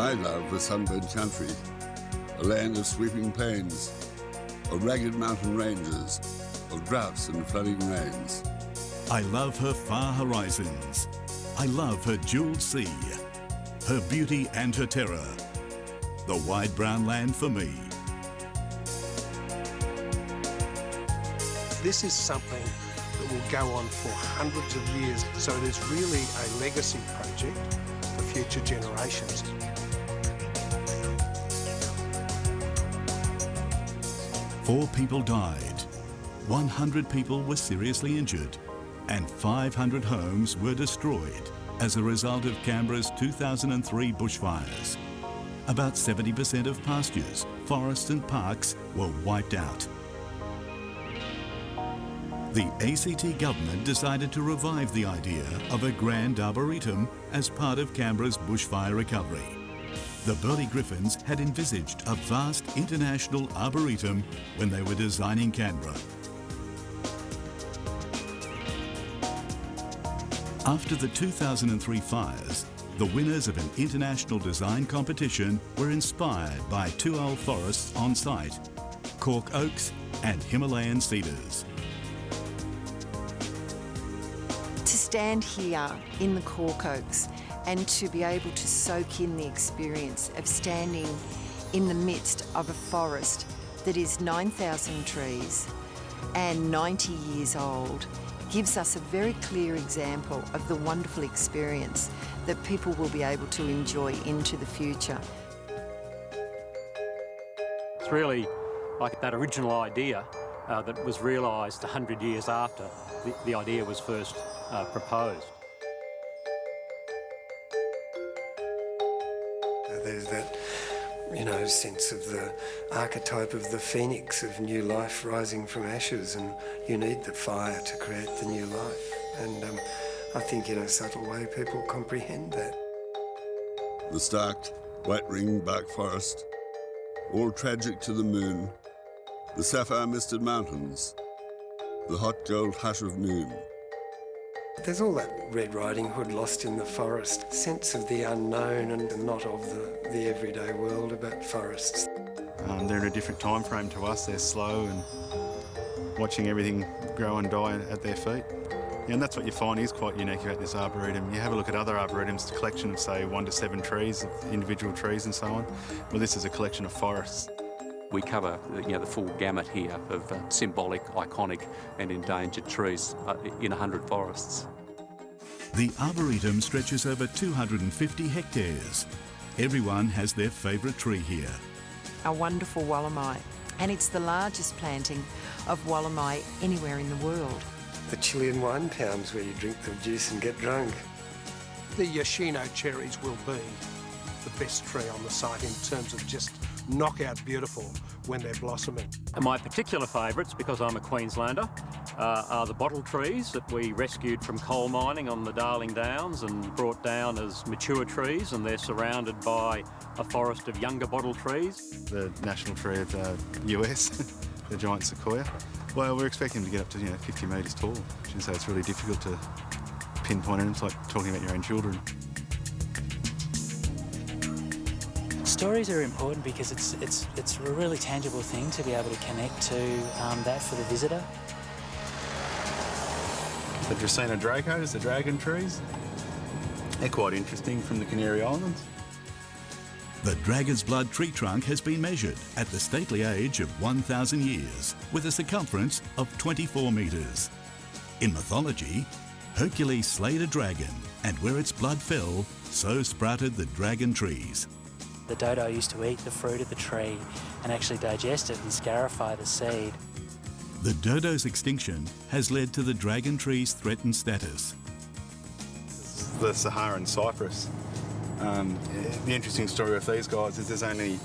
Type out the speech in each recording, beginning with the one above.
I love the sunburned country, a land of sweeping plains, of ragged mountain ranges, of droughts and flooding rains. I love her far horizons. I love her jewelled sea, her beauty and her terror. The wide brown land for me. This is something that will go on for hundreds of years, so it is really a legacy project for future generations. 4 people died, 100 people were seriously injured, and 500 homes were destroyed as a result of Canberra's 2003 bushfires. About 70% of pastures, forests and parks were wiped out. The ACT government decided to revive the idea of a grand Arboretum as part of Canberra's bushfire recovery. The Burleigh Griffins had envisaged a vast international arboretum when they were designing Canberra. After the 2003 fires, the winners of an international design competition were inspired by 2 old forests on site, cork oaks and Himalayan cedars. To stand here in the cork oaks and to be able to soak in the experience of standing in the midst of a forest that is 9,000 trees and 90 years old gives us a very clear example of the wonderful experience that people will be able to enjoy into the future. It's really like that original idea that was realised 100 years after the idea was first proposed. There's that, sense of the archetype of the phoenix of new life rising from ashes, and you need the fire to create the new life. And I think in a subtle way people comprehend that. The stark, white-ringed bark forest, all tragic to the moon, the sapphire-misted mountains, the hot gold hush of noon. There's all that Red Riding Hood lost in the forest, sense of the unknown and not of the everyday world about forests. They're in a different time frame to us. They're slow and watching everything grow and die at their feet. Yeah, and that's what you find is quite unique about this arboretum. You have a look at other arboretums, a collection of say 1 to 7 trees, individual trees and so on. Well, this is a collection of forests. We cover the full gamut here of symbolic, iconic and endangered trees in 100 forests. The Arboretum stretches over 250 hectares. Everyone has their favourite tree here. A wonderful Wallamai, and it's the largest planting of Wallamai anywhere in the world. The Chilean wine palms where you drink the juice and get drunk. The Yoshino cherries will be the best tree on the site in terms of just knockout beautiful when they're blossoming. And my particular favourites, because I'm a Queenslander, are the bottle trees that we rescued from coal mining on the Darling Downs and brought down as mature trees, and they're surrounded by a forest of younger bottle trees. The national tree of the US, the giant sequoia. Well, we're expecting them to get up to 50 metres tall, which is so it's really difficult to pinpoint it. It's like talking about your own children. Stories are important because it's a really tangible thing to be able to connect to that for the visitor. The Dracaena dracos, the dragon trees, they're quite interesting from the Canary Islands. The dragon's blood tree trunk has been measured at the stately age of 1,000 years with a circumference of 24 metres. In mythology, Hercules slayed a dragon, and where its blood fell, so sprouted the dragon trees. The dodo used to eat the fruit of the tree and actually digest it and scarify the seed. The dodo's extinction has led to the dragon tree's threatened status. The Saharan cypress. The interesting story with these guys is there's only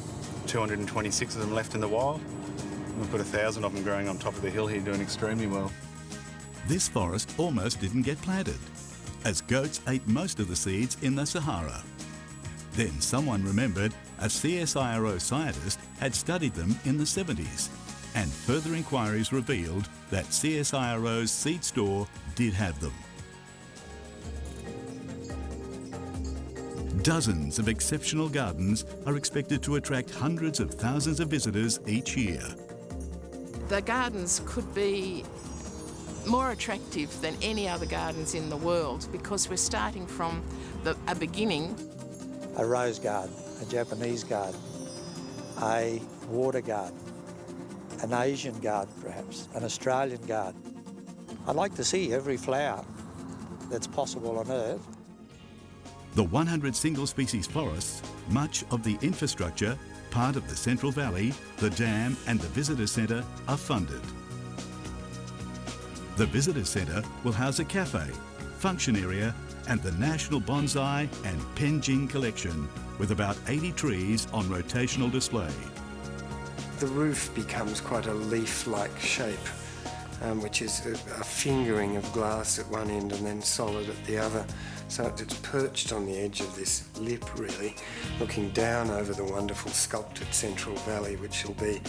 226 of them left in the wild. We've got 1,000 of them growing on top of the hill here doing extremely well. This forest almost didn't get planted, as goats ate most of the seeds in the Sahara. Then someone remembered a CSIRO scientist had studied them in the 70s, and further inquiries revealed that CSIRO's seed store did have them. Dozens of exceptional gardens are expected to attract hundreds of thousands of visitors each year. The gardens could be more attractive than any other gardens in the world because we're starting from a beginning. A rose garden, a Japanese garden, a water garden, an Asian garden perhaps, an Australian garden. I'd like to see every flower that's possible on Earth. The 100 single-species forests, much of the infrastructure, part of the Central Valley, the dam and the Visitor Centre are funded. The Visitor Centre will house a cafe, function area and the National Bonsai and Penjing collection with about 80 trees on rotational display. The roof becomes quite a leaf-like shape, which is a fingering of glass at one end and then solid at the other. So it's perched on the edge of this lip, really, looking down over the wonderful sculpted Central Valley, which will be,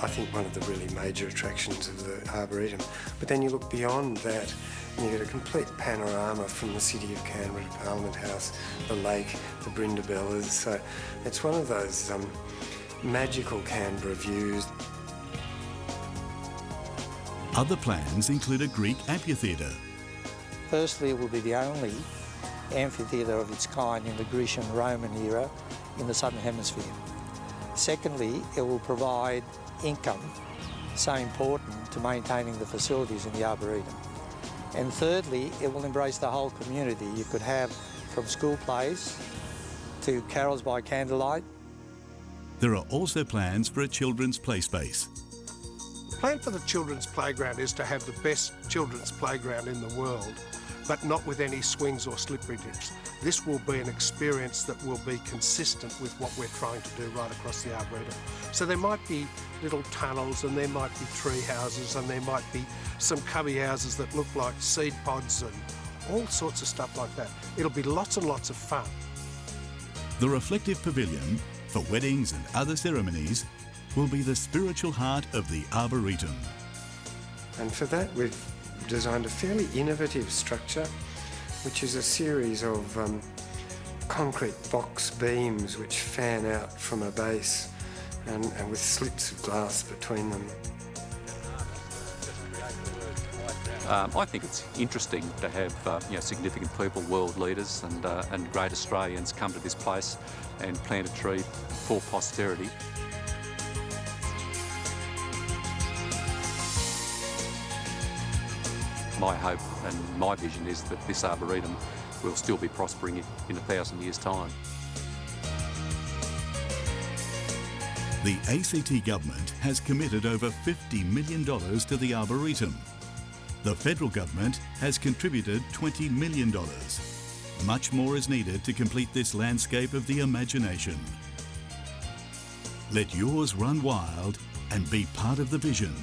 I think, one of the really major attractions of the Arboretum. But then you look beyond that and you get a complete panorama from the city of Canberra to Parliament House, the lake, the Brindabellas. So it's one of those magical Canberra views. Other plans include a Greek amphitheatre. Firstly, it will be the only amphitheatre of its kind in the Grecian Roman era in the Southern Hemisphere. Secondly, it will provide income so important to maintaining the facilities in the Arboretum. And thirdly, it will embrace the whole community. You could have from school plays to carols by candlelight. There are also plans for a children's play space. The plan for the children's playground is to have the best children's playground in the world, but not with any swings or slippery dips. This will be an experience that will be consistent with what we're trying to do right across the Arboretum. So there might be little tunnels and there might be tree houses and there might be some cubby houses that look like seed pods and all sorts of stuff like that. It'll be lots and lots of fun. The reflective pavilion for weddings and other ceremonies will be the spiritual heart of the Arboretum. And for that we've designed a fairly innovative structure, which is a series of concrete box beams which fan out from a base and with slits of glass between them. I think it's interesting to have significant people, world leaders and great Australians come to this place and plant a tree for posterity. My hope and my vision is that this Arboretum will still be prospering in 1,000 years' time. The ACT government has committed over $50 million to the Arboretum. The federal government has contributed $20 million. Much more is needed to complete this landscape of the imagination. Let yours run wild and be part of the vision.